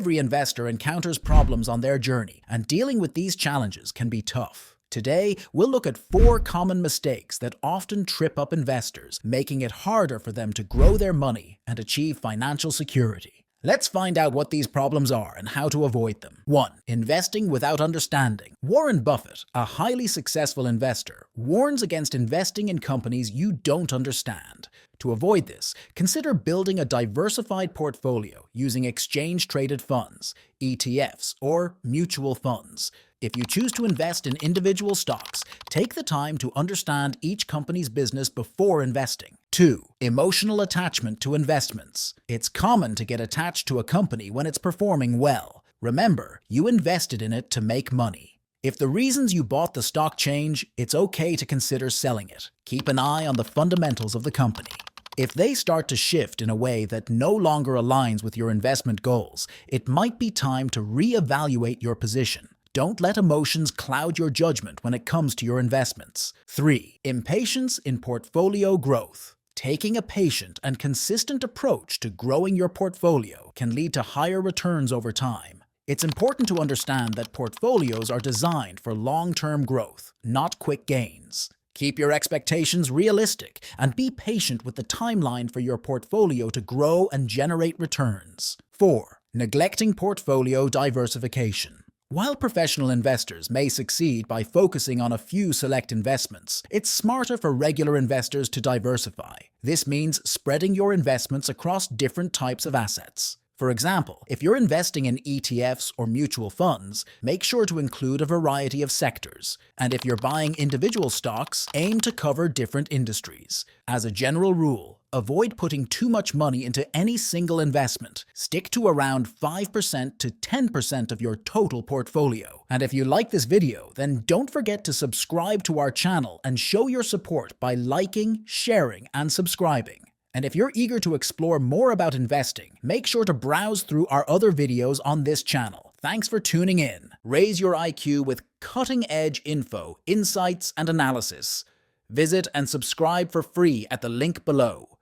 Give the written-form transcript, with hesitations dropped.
Every investor encounters problems on their journey, and dealing with these challenges can be tough. Today, we'll look at 4 common mistakes that often trip up investors, making it harder for them to grow their money and achieve financial security. Let's find out what these problems are and how to avoid them. 1. Investing without understanding. Warren Buffett, a highly successful investor, warns against investing in companies you don't understand. To avoid this, consider building a diversified portfolio using exchange-traded funds, ETFs, or mutual funds. If you choose to invest in individual stocks, take the time to understand each company's business before investing. 2. Emotional attachment to investments. It's common to get attached to a company when it's performing well. Remember, you invested in it to make money. If the reasons you bought the stock change, it's okay to consider selling it. Keep an eye on the fundamentals of the company. If they start to shift in a way that no longer aligns with your investment goals, it might be time to reevaluate your position. Don't let emotions cloud your judgment when it comes to your investments. 3. Impatience in portfolio growth. Taking a patient and consistent approach to growing your portfolio can lead to higher returns over time. It's important to understand that portfolios are designed for long-term growth, not quick gains. Keep your expectations realistic and be patient with the timeline for your portfolio to grow and generate returns. 4. Neglecting portfolio diversification. While professional investors may succeed by focusing on a few select investments, it's smarter for regular investors to diversify. This means spreading your investments across different types of assets. For example, if you're investing in ETFs or mutual funds, make sure to include a variety of sectors. And if you're buying individual stocks, aim to cover different industries. As a general rule, avoid putting too much money into any single investment. Stick to around 5% to 10% of your total portfolio. And if you like this video, then don't forget to subscribe to our channel and show your support by liking, sharing, and subscribing. And if you're eager to explore more about investing, make sure to browse through our other videos on this channel. Thanks for tuning in. Raise your IQ with cutting-edge info, insights, and analysis. Visit and subscribe for free at the link below.